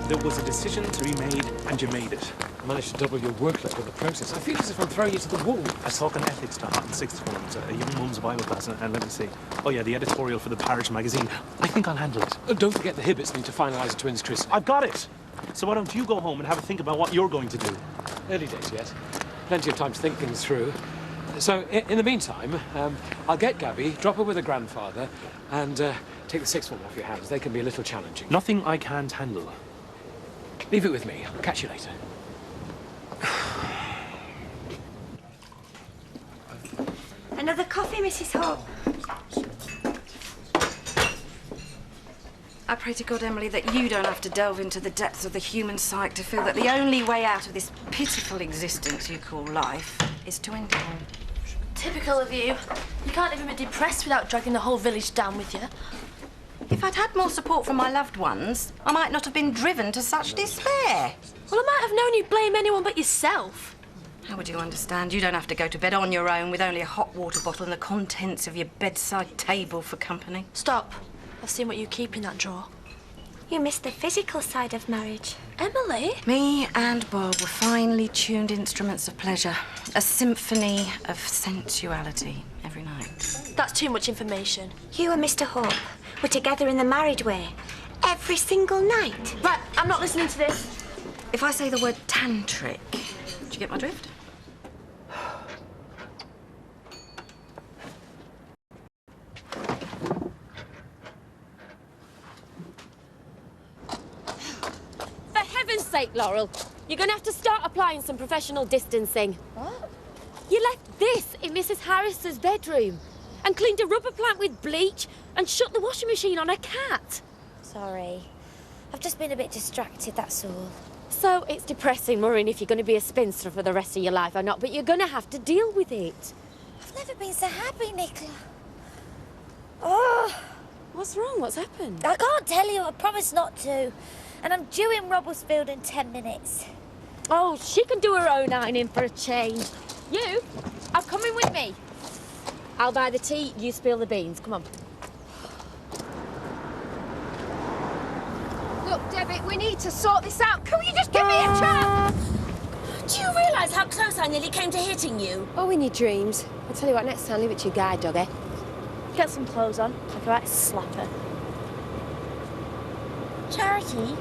There was a decision to be made, and you made it. I managed to double your workload in the process. I feel as if I'm throwing you to the wall. I taught an ethics to hot and sixth forms, your mum's Bible class, and let me see. Oh yeah, the editorial for the parish magazine. I think I'll handle it. Don't forget the Hibbets need to finalise the twins' christening. I've got it! So why don't you go home and have a think about what you're going to do? Early days yet. Plenty of time to think things through. So, in the meantime, I'll get Gabby, drop her with her grandfather, and take the sixth form off your hands. They can be a little challenging. Nothing I can't handle. Leave it with me. I'll catch you later. Another coffee, Mrs. Hope? I pray to God, Emily, that you don't have to delve into the depths of the human psyche to feel that the only way out of this pitiful existence you call life is to end it all. Typical of you. You can't even be depressed without dragging the whole village down with you. If I'd had more support from my loved ones, I might not have been driven to such despair. Well, I might have known you'd blame anyone but yourself. How would you understand? You don't have to go to bed on your own with only a hot water bottle and the contents of your bedside table for company. Stop. I've seen what you keep in that drawer. You missed the physical side of marriage. Emily? Me and Bob were finely tuned instruments of pleasure. A symphony of sensuality every night. That's too much information. You and Mr. Hope were together in the married way every single night. Right, I'm not listening to this. If I say the word tantric, do you get my drift? For heaven's sake, Laurel, you're going to have to start applying some professional distancing. What? You left this in Mrs. Harris's bedroom and cleaned a rubber plant with bleach and shut the washing machine on a cat. Sorry. I've just been a bit distracted, that's all. So it's depressing, worrying if you're going to be a spinster for the rest of your life or not, but you're going to have to deal with it. I've never been so happy, Nicola. Oh, What's wrong? What's happened? I can't tell you, I promise not to. And I'm due in Robblesfield in 10 minutes. Oh, she can do her own ironing for a change. You are coming with me. I'll buy the tea, you spill the beans. Come on. Look, Debbie, we need to sort this out. Can you just give me a chance? Do you realise how close I nearly came to hitting you? Oh, in your dreams. I'll tell you what, next time leave it to your guide dog, eh? Get some clothes on, like a right slapper. Charity,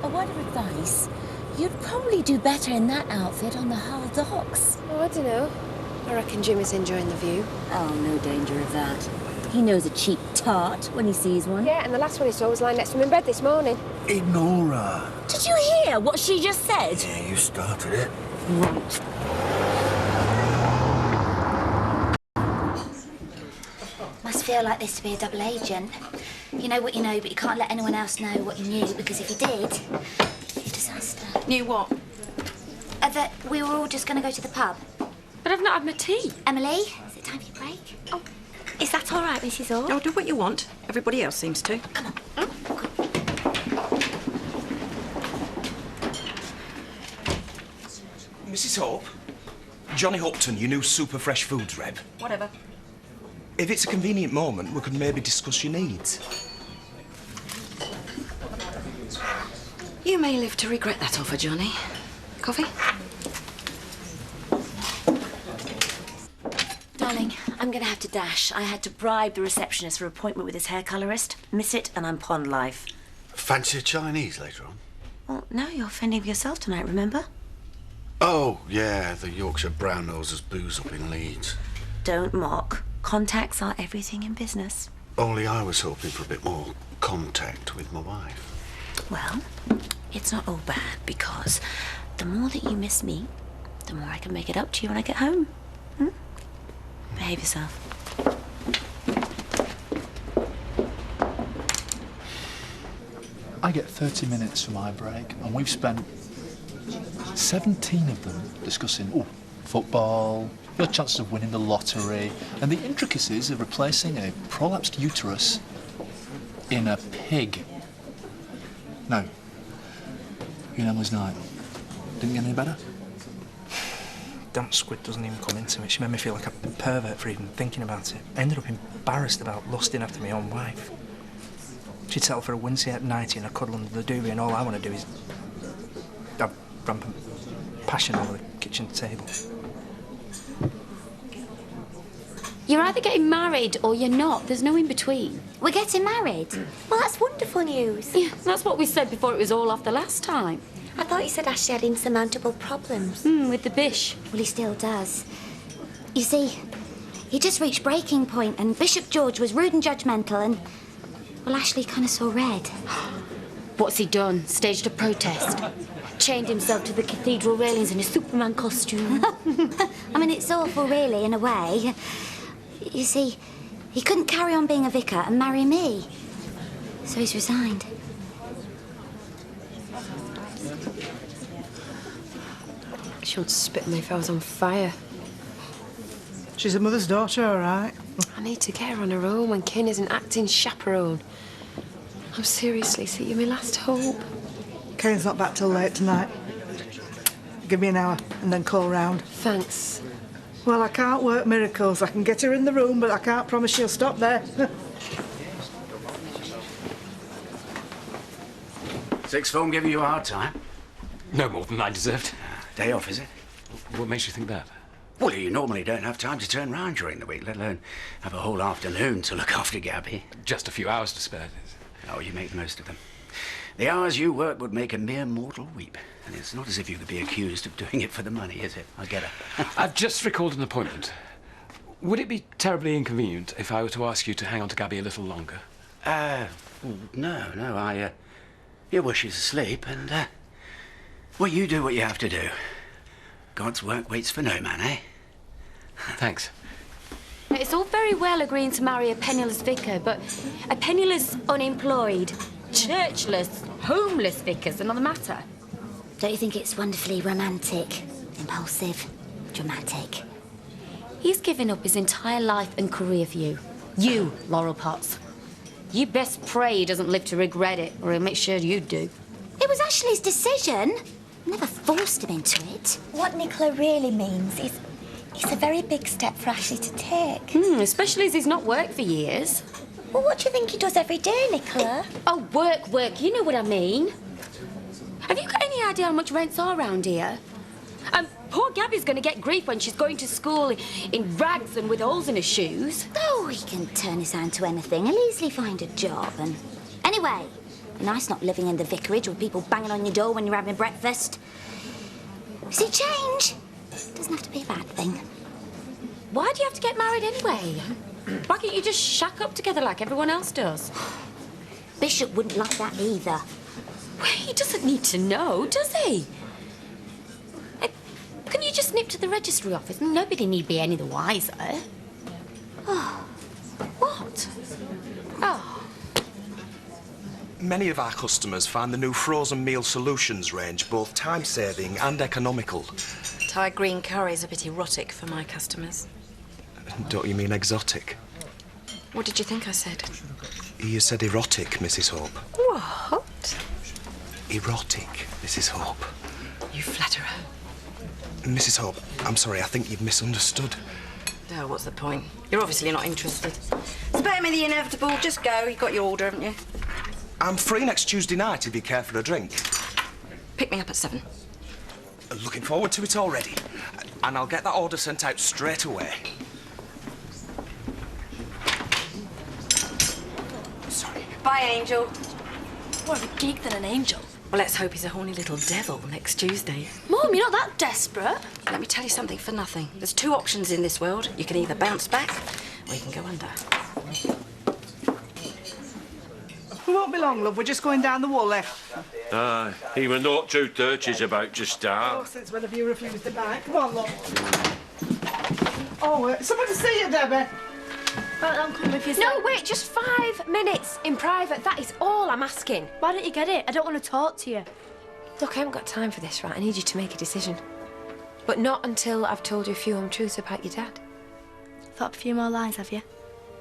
a word of advice. You'd probably do better in that outfit on the Hull docks. Oh, I don't know. I reckon Jim is enjoying the view. Oh, no danger of that. He knows a cheap tart when he sees one. Yeah, and the last one he saw was lying next to him in bed this morning. Ignore her. Did you hear what she just said? Yeah, you started it. Right. Must feel like this to be a double agent. You know what you know, but you can't let anyone else know what you knew, because if you did, it'd be a disaster. Knew what? That we were all just going to go to the pub. But I've not had my tea. Emily, is it time for your break? Oh, is that all right, Mrs. Orr? Oh, do what you want. Everybody else seems to. Come on. Mrs. Hope? Johnny Hopton, your new Super Fresh Foods rep. Whatever. If it's a convenient moment, we could maybe discuss your needs. You may live to regret that offer, Johnny. Coffee? Darling, I'm going to have to dash. I had to bribe the receptionist for an appointment with his hair colourist. Miss it, and I'm pond life. Fancy a Chinese later on? Well, no, you're fending for yourself tonight, remember? Oh, yeah, the Yorkshire Brown Nosers booze up in Leeds. Don't mock. Contacts are everything in business. Only I was hoping for a bit more contact with my wife. Well, it's not all bad, because the more that you miss me, the more I can make it up to you when I get home. Behave yourself. I get 30 minutes for my break, and we've spent 17 of them discussing football, your chances of winning the lottery, and the intricacies of replacing a prolapsed uterus in a pig. Now, you know Emily's night. Didn't get any better? Damn squid doesn't even come into it. She made me feel like a pervert for even thinking about it. I ended up embarrassed about lusting after my own wife. She'd settle for a Wincy at 90 and a cuddle under the duvet, and all I want to do is have rampant passion over the kitchen table. You're either getting married or you're not. There's no in between. We're getting married? Well, that's wonderful news. Yeah, that's what we said before it was all off the last time. I thought you said Ashley had insurmountable problems. With the bish. Well, he still does. You see, he just reached breaking point, and Bishop George was rude and judgmental, and, well, Ashley kind of saw red. What's he done? Staged a protest? Chained himself to the cathedral railings in a Superman costume? I mean, it's awful, really, in a way. You see, he couldn't carry on being a vicar and marry me, so he's resigned. She would spit me if I was on fire. She's a mother's daughter, all right. I need to get her on her own when Kin is an acting chaperone. I'm seriously seeing my last hope. Karen's not back till late tonight. Give me an hour and then call round. Thanks. Well, I can't work miracles. I can get her in the room, but I can't promise she'll stop there. Sixth form giving you a hard time? No more than I deserved. Day off, is it? What makes you think that? Well, you normally don't have time to turn round during the week, let alone have a whole afternoon to look after Gabby. Just a few hours to spare. Oh, you make the most of them. The hours you work would make a mere mortal weep. And it's not as if you could be accused of doing it for the money, is it? I get it. I've just recalled an appointment. Would it be terribly inconvenient if I were to ask you to hang on to Gabby a little longer? No, yeah, well, she's asleep, and, well, you do what you have to do. God's work waits for no man, eh? Thanks. It's all very well agreeing to marry a penniless vicar, but a penniless, unemployed, churchless, homeless vicar's another matter. Don't you think it's wonderfully romantic, impulsive, dramatic? He's given up his entire life and career for you. You, Laurel Potts. You best pray he doesn't live to regret it, or he'll make sure you do. It was Ashley's decision. I never forced him into it. What Nicola really means is it's a very big step for Ashley to take. Especially as he's not worked for years. Well, what do you think he does every day, Nicola? Oh, work, you know what I mean. Have you got any idea how much rents are around here? Poor Gabby's going to get grief when she's going to school in rags and with holes in her shoes. Oh, he can turn his hand to anything. He'll easily find a job. And anyway, nice not living in the vicarage with people banging on your door when you're having breakfast. See, change doesn't have to be a bad thing. Why do you have to get married anyway? Why can't you just shack up together like everyone else does? Bishop wouldn't like that either. Well, he doesn't need to know, does he? Can you just nip to the registry office? Nobody need be any the wiser. Oh. What? Oh. Many of our customers find the new frozen meal solutions range both time-saving and economical. Thai green curry is a bit erotic for my customers. Don't you mean exotic? What did you think I said? You said erotic, Mrs. Hope. What? Erotic, Mrs. Hope. You flatterer. Mrs. Hope, I'm sorry, I think you've misunderstood. Oh, what's the point? You're obviously not interested. Spare me the inevitable. Just go. You've got your order, haven't you? I'm free next Tuesday night if you care for a drink. Pick me up at 7. Looking forward to it already. And I'll get that order sent out straight away. Sorry. Bye, Angel. More of a geek than an angel. Well, let's hope he's a horny little devil next Tuesday. Mum, you're not that desperate. Let me tell you something for nothing. There's 2 options in this world. You can either bounce back or you can go under. We won't be long, love. We're just going down the Woolley. He were not 2 thirties about to Oh, start. since when have you refused to buy? Come on, love. Oh, someone to see you, Debbie. I'm coming with you. No, wait, just 5 minutes in private. That is all I'm asking. Why don't you get it? I don't want to talk to you. Look, I haven't got time for this, right? I need you to make a decision. But not until I've told you a few untruths about your dad. Thought up a few more lies, have you?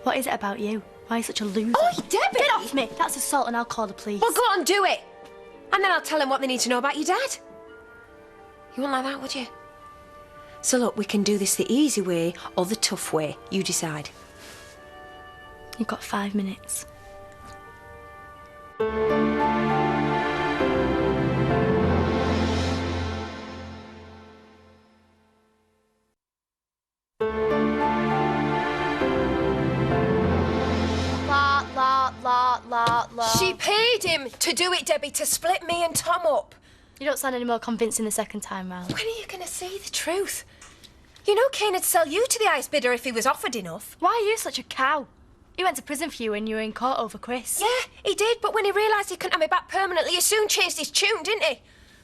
What is it about you? Why are you such a loser? Oh, Debbie! Get off me! That's assault and I'll call the police. Well, go on, do it! And then I'll tell them what they need to know about your dad. You wouldn't like that, would you? So look, we can do this the easy way or the tough way. You decide. You've got 5 minutes. She paid him to do it, Debbie, to split me and Tom up. You don't sound any more convincing the second time round. When are you going to see the truth? You know Kane would sell you to the highest bidder if he was offered enough. Why are you such a cow? He went to prison for you when you were in court over Chris. Yeah, he did, but when he realised he couldn't have me back permanently, he soon changed his tune, didn't he?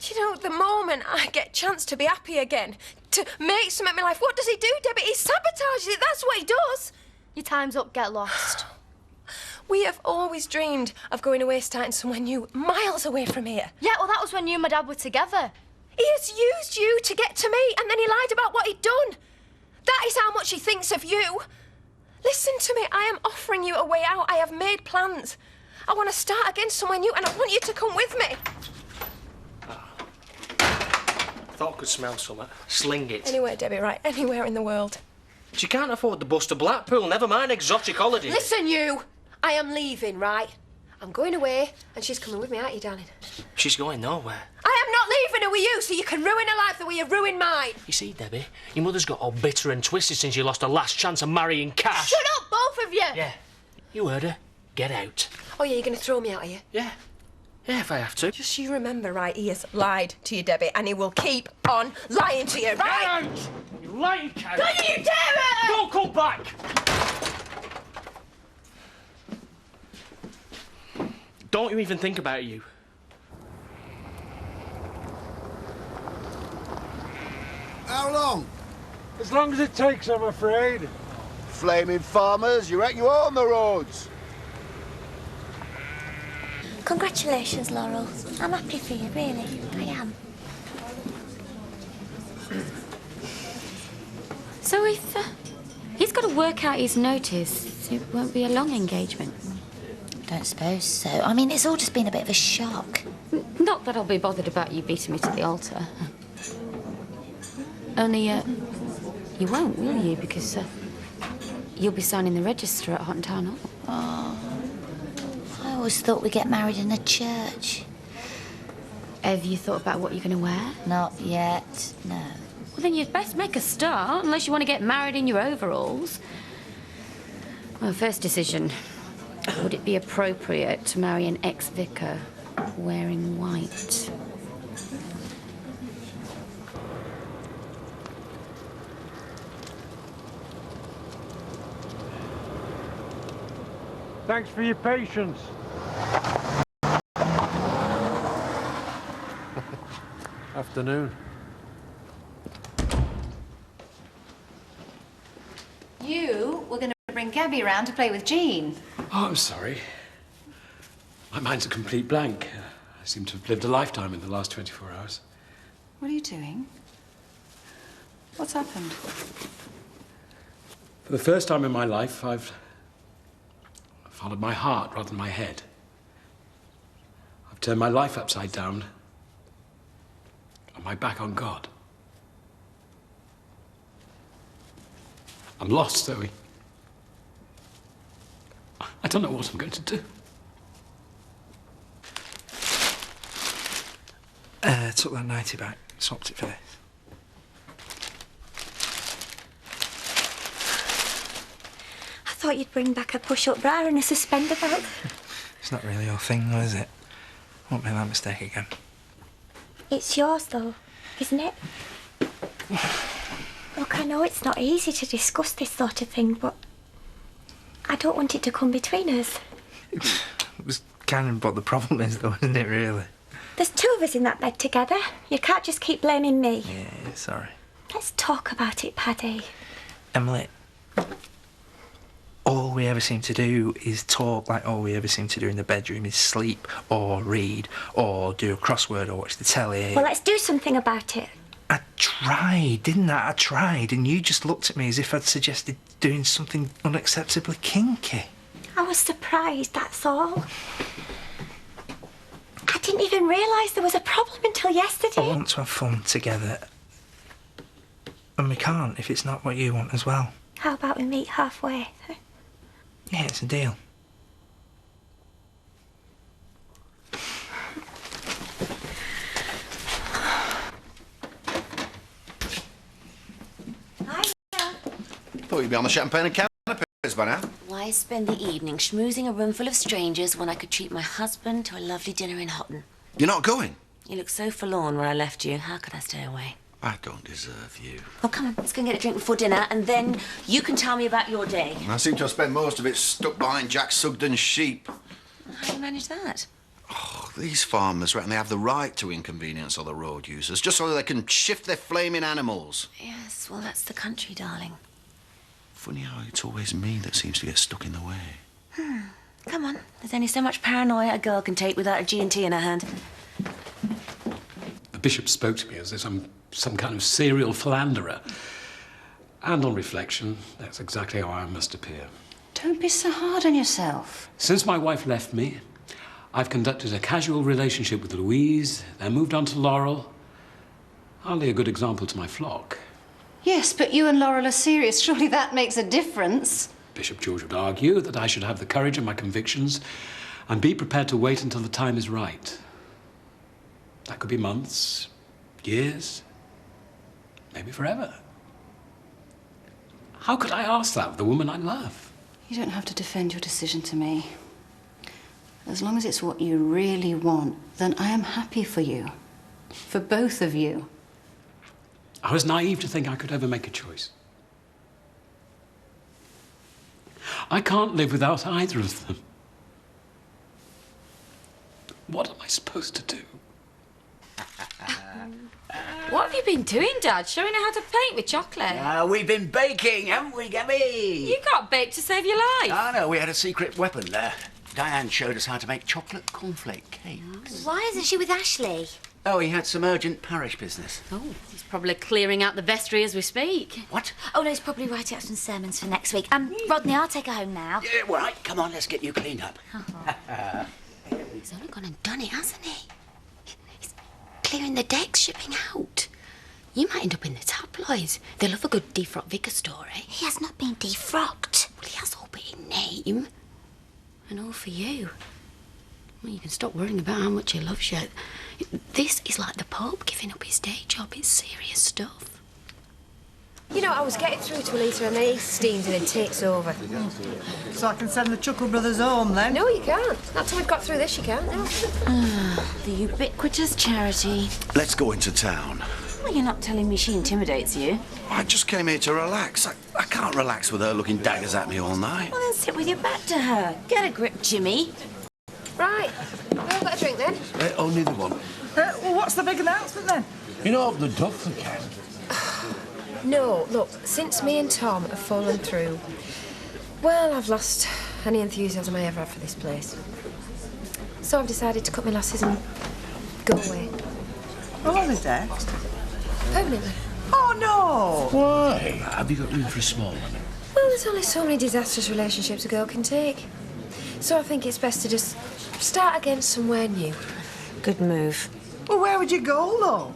You know, the moment I get a chance to be happy again, to make something of my life, what does he do, Debbie? He sabotages it, that's what he does. Your time's up, get lost. We have always dreamed of going away, starting somewhere new, miles away from here. Yeah, well, that was when you and my dad were together. He has used you to get to me, and then he lied about what he'd done. That is how much he thinks of you. Listen to me, I am offering you a way out. I have made plans. I want to start again somewhere new, and I want you to come with me. Thought I could smell something. Sling it. Anywhere, Debbie, right? Anywhere in the world. But you can't afford the bus to Blackpool, never mind exotic holidays. Listen, you! I am leaving, right? I'm going away, and she's coming with me, aren't you, darling? She's going nowhere. I am not leaving her with you, so you can ruin her life the way you've ruined mine. You see, Debbie, your mother's got all bitter and twisted since you lost her last chance of marrying Cash. Shut up, both of you! Yeah. You heard her. Get out. Oh, yeah, you're going to throw me out, are you? Yeah. Yeah, if I have to. Just you remember, right, he has lied to you, Debbie, and he will keep on lying to you, right? Get out! You lying cow! Don't you dare it! Don't come back! Don't you even think about you. How long? As long as it takes, I'm afraid. Flaming farmers, you reckon you are on the roads? Congratulations, Laurel. I'm happy for you, really. I am. So if he's got to work out his notice, it won't be a long engagement. Don't suppose so. I mean, it's all just been a bit of a shock. Not that I'll be bothered about you beating me to the altar. Only, you won't, will you? Because you'll be signing the register at Hot Town Hall. Oh, I always thought we'd get married in a church. Have you thought about what you're going to wear? Not yet, no. Well, then you'd best make a start, unless you want to get married in your overalls. Well, first decision. Would it be appropriate to marry an ex-vicar wearing white? Thanks for your patience. Afternoon. You were going to bring Gabby round to play with Jean. Oh, I'm sorry. My mind's a complete blank. I seem to have lived a lifetime in the last 24 hours. What are you doing? What's happened? For the first time in my life, I've followed my heart rather than my head. I've turned my life upside down and my back on God. I'm lost, Zoe. I don't know what I'm going to do. Took that 90 back, swapped it for this. I thought you'd bring back a push-up bra and a suspender belt. It's not really your thing, though, is it? Won't make that mistake again. It's yours, though, isn't it? Look, I know it's not easy to discuss this sort of thing, but I don't want it to come between us. It was kind of what the problem is, though, isn't it, really? There's two of us in that bed together. You can't just keep blaming me. Yeah, sorry. Let's talk about it, Paddy. Emily, all we ever seem to do is talk. Like all we ever seem to do in the bedroom is sleep or read or do a crossword or watch the telly. Well, let's do something about it. I tried, didn't I? I tried, and you just looked at me as if I'd suggested doing something unacceptably kinky. I was surprised, that's all. I didn't even realise there was a problem until yesterday. I want to have fun together. And we can't if it's not what you want as well. How about we meet halfway? Yeah, it's a deal. Thought you'd be on the champagne and canapes by now. Why spend the evening schmoozing a room full of strangers when I could treat my husband to a lovely dinner in Houghton? You're not going? You looked so forlorn when I left you. How could I stay away? I don't deserve you. Oh, come on, let's go and get a drink before dinner, and then you can tell me about your day. I seem to have spent most of it stuck behind Jack Sugden's sheep. How do you manage that? Oh, these farmers reckon they have the right to inconvenience other road users just so they can shift their flaming animals. Yes, well, that's the country, darling. Funny how it's always me that seems to get stuck in the way. Come on, there's only so much paranoia a girl can take without a G&T in her hand. The bishop spoke to me as if I'm some kind of serial philanderer. And on reflection, that's exactly how I must appear. Don't be so hard on yourself. Since my wife left me, I've conducted a casual relationship with Louise, then moved on to Laurel. Hardly a good example to my flock. Yes, but you and Laurel are serious. Surely that makes a difference. Bishop George would argue that I should have the courage of my convictions and be prepared to wait until the time is right. That could be months, years, maybe forever. How could I ask that of the woman I love? You don't have to defend your decision to me. As long as it's what you really want, then I am happy for you. For both of you. I was naive to think I could ever make a choice. I can't live without either of them. What am I supposed to do? What have you been doing, Dad? Showing her how to paint with chocolate? We've been baking, haven't we, Gabby? You got baked to save your life. Oh, no, we had a secret weapon there. Diane showed us how to make chocolate cornflake cakes. Why isn't she with Ashley? Oh, he had some urgent parish business. Oh, he's probably clearing out the vestry as we speak. What? Oh, no, he's probably writing out some sermons for next week. Rodney, I'll take her home now. Yeah, all right, come on, let's get you cleaned up. He's only gone and done it, hasn't he? He's clearing the decks, shipping out. You might end up in the tabloids. They love a good defrocked vicar story. He has not been defrocked. Well, he has all but in name. And all for you. Well, you can stop worrying about how much he loves you. This is like the Pope giving up his day job. It's serious stuff. You know, I was getting through to Alita and then he steams and then takes over. So I can send the Chuckle Brothers home, then? No, you can't. Not till we've got through this, you can't. No. The ubiquitous charity. Let's go into town. Well, you're not telling me she intimidates you. I just came here to relax. I can't relax with her looking daggers at me all night. Well, then sit with your back to her. Get a grip, Jimmy. Right. We've all got a drink, then? Only the one. Well, what's the big announcement, then? You know, the ducks again. No, look, since me and Tom have fallen through, well, I've lost any enthusiasm I ever had for this place. So I've decided to cut my losses and go away. Oh, holiday? Permanently. Oh, no! Why? Have you got room for a small one? Well, there's only so many disastrous relationships a girl can take. So I think it's best to just start again somewhere new. Good move. Well, where would you go, love?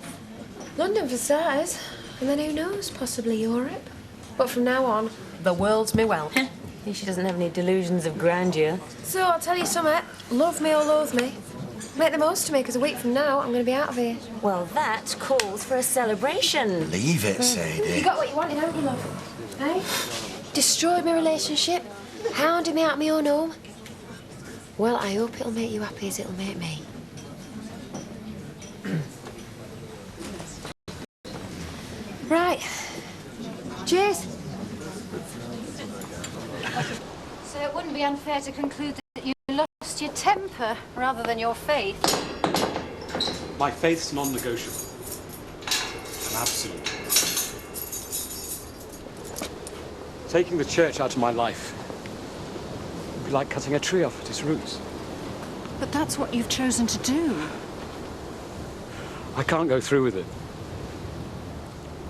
London for starters. And then who knows, possibly Europe. But from now on, the world's me well. She doesn't have any delusions of grandeur. So I'll tell you something. Love me or loathe me. Make the most of me, because a week from now, I'm going to be out of here. Well, that calls for a celebration. Leave it, Sadie. You got what you wanted, haven't you, love? Eh? Destroyed my relationship, hounded me out of my own home. Well, I hope it'll make you happy as it'll make me. Right. Cheers. So it wouldn't be unfair to conclude that you lost your temper rather than your faith. My faith's non-negotiable. An absolute. Taking the church out of my life would be like cutting a tree off at its roots. But that's what you've chosen to do. I can't go through with it.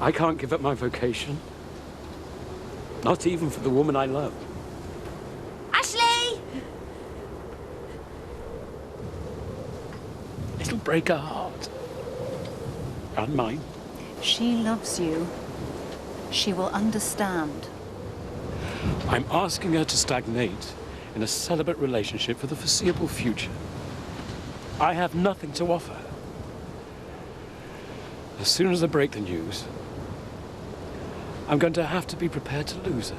I can't give up my vocation. Not even for the woman I love. Ashley! It'll break her heart. And mine. She loves you. She will understand. I'm asking her to stagnate in a celibate relationship for the foreseeable future. I have nothing to offer her. As soon as I break the news, I'm going to have to be prepared to lose it.